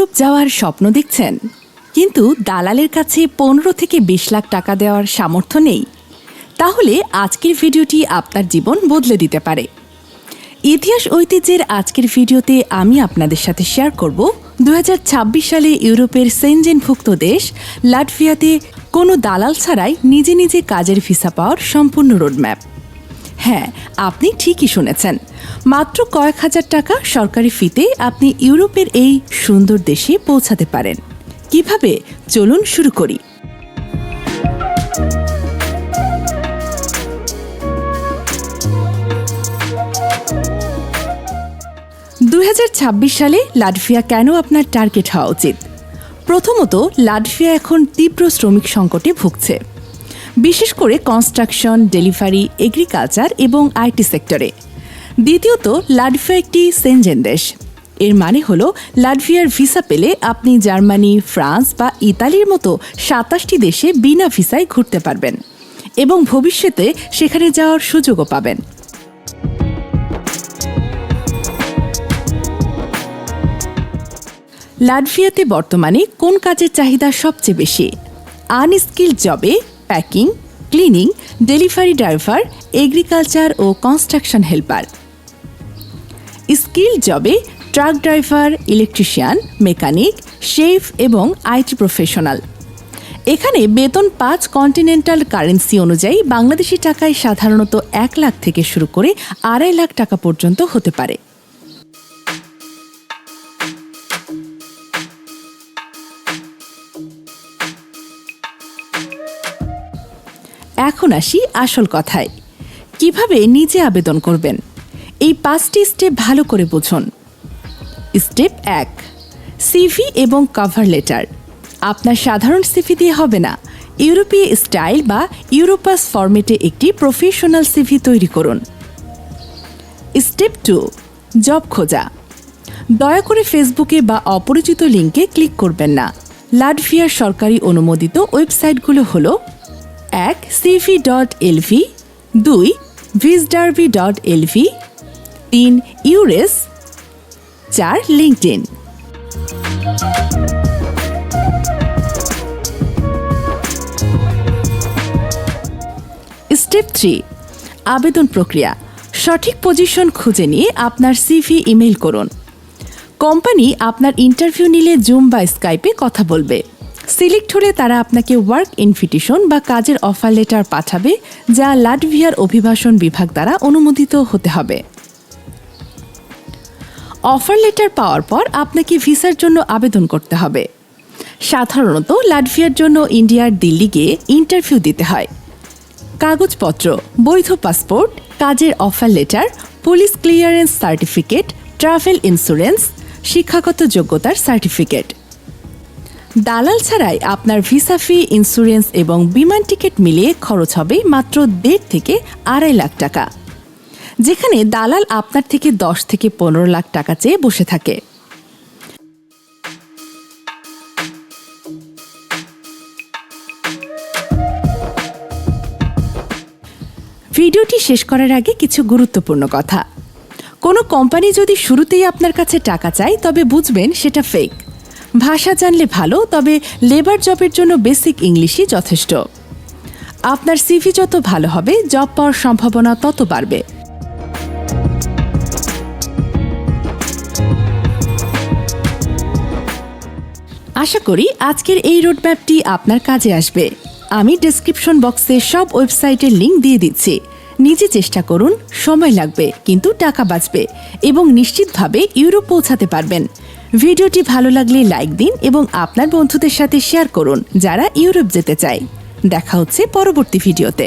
Europe যাওয়ার স্বপ্ন দেখছেন, কিন্তু দালালের কাছে 15 থেকে 20 লাখ টাকা দেওয়ার সামর্থ্য নেই? তাহলে আজকের ভিডিওটি আপনার জীবন বদলে দিতে পারে। ইতিহাস ঐতিহ্যের আজকের ভিডিওতে আমি আপনাদের সাথে শেয়ার করব 2026 সালে ইউরোপের সেনজেনভুক্ত দেশ লাটভিয়াতে কোনো দালাল ছাড়াই নিজে নিজে কাজের ভিসা পাওয়ার সম্পূর্ণ রোডম্যাপ। হ্যাঁ, আপনি ঠিকই শুনেছেন, মাত্র কয়েক হাজার টাকা সরকারি ফিতে আপনি ইউরোপের এই সুন্দর দেশে পৌঁছাতে পারেন। কিভাবে? চলুন শুরু করি। 2026 সালে লাটভিয়া কেন আপনার টার্গেট হওয়া উচিত? প্রথমত, লাটভিয়া এখন তীব্র শ্রমিক সংকটে ভুগছে, বিশেষ করে কনস্ট্রাকশন, ডেলিভারি, এগ্রিকালচার এবং আইটি সেক্টরে। দ্বিতীয়ত, লাটভিয়া একটি সেনজেন দেশ। এর মানে হলো লাটভিয়ার ভিসা পেলে আপনি জার্মানি, ফ্রান্স বা ইতালির মতো 27টি দেশে বিনা ভিসায় ঘুরতে পারবেন এবং ভবিষ্যতে সেখানে যাওয়ার সুযোগও পাবেন। লাটভিয়াতে বর্তমানে কোন কাজের চাহিদা সবচেয়ে বেশি? আনস্কিল্ড জবে packing, cleaning, delivery driver, agriculture ও কনস্ট্রাকশন হেল্পার। স্কিল্ড জবে truck driver, electrician, mechanic, chef এবং আইটি প্রফেশনাল। এখানে বেতন 5 কন্টিনেন্টাল কারেন্সি অনুযায়ী বাংলাদেশি টাকায় সাধারণত 1 লাখ থেকে শুরু করে 2.5 লাখ টাকা পর্যন্ত হতে পারে। এখন আসি আসল কথায়, কিভাবে নিজে আবেদন করবেন। এই 5টি স্টেপ ভালো করে বুঝুন। স্টেপ 1, সিভি এবং কভার লেটার। আপনার সাধারণ সিভি দিয়ে হবে না, ইউরোপীয় স্টাইল বা ইউরোপাস ফরম্যাটে একটি প্রফেশনাল সিভি তৈরি করুন। স্টেপ 2, জব খোঁজা। দয়া করে ফেসবুকে বা অপরিচিত লিঙ্কে ক্লিক করবেন না। লাটভিয়ার সরকারি অনুমোদিত ওয়েবসাইটগুলো হলো 1, cv.lv, 2, visderby.lv, 3, ইউরেস, 4, লিঙ্কডইন। স্টেপ 3, আবেদন প্রক্রিয়া। সঠিক পজিশন খুঁজে নিয়ে আপনার সিভি ইমেইল করুন। কোম্পানি আপনার ইন্টারভিউ নিলে জুম বা স্কাইপে কথা বলবে। সিলেক্ট হলে তারা আপনাকে ওয়ার্ক ইনভিটেশন বা কাজের অফার লেটার পাঠাবে, যা লাটভিয়ার অভিবাসন বিভাগ দ্বারা অনুমোদিত হতে হবে। অফার লেটার পাওয়ার পর আপনাকে ভিসার জন্য আবেদন করতে হবে। সাধারণত লাটভিয়ার জন্য ইন্ডিয়ার দিল্লি গিয়ে ইন্টারভিউ দিতে হয়। কাগজপত্র: বৈধ পাসপোর্ট, কাজের offer letter, police clearance certificate, travel insurance, শিক্ষাগত যোগ্যতার সার্টিফিকেট। দালাল ছাড়াই আপনার ভিসা ফি, ইন্স্যুরেন্স এবং বিমান টিকিট মিলিয়ে খরচ হবে মাত্র 1.5 থেকে 2.5 লাখ টাকা, যেখানে দালাল আপনার থেকে 10 থেকে 15 লাখ টাকা চেয়ে বসে থাকে। ভিডিওটি শেষ করার আগে কিছু গুরুত্বপূর্ণ কথা। কোনো কোম্পানি যদি শুরুতেই আপনার কাছে টাকা চায়, তবে বুঝবেন সেটা ফেক। ভাষা জানলে ভালো, তবে লেবার জবের জন্য বেসিক ইংলিশই যথেষ্ট। আপনার সিভি যত ভালো হবে, জব পাওয়ার সম্ভাবনা তত বাড়বে। আশা করি আজকের এই রোডম্যাপটি আপনার কাজে আসবে। আমি ডেসক্রিপশন বক্সে সব ওয়েবসাইটের লিঙ্ক দিয়ে দিচ্ছি। নিজে চেষ্টা করুন, সময় লাগবে কিন্তু টাকা বাঁচবে এবং নিশ্চিতভাবে ইউরোপ পৌঁছাতে পারবেন। ভিডিওটি ভালো লাগলে লাইক দিন এবং আপনার বন্ধুদের সাথে শেয়ার করুন যারা ইউরোপ যেতে চায়। দেখা হচ্ছে পরবর্তী ভিডিওতে।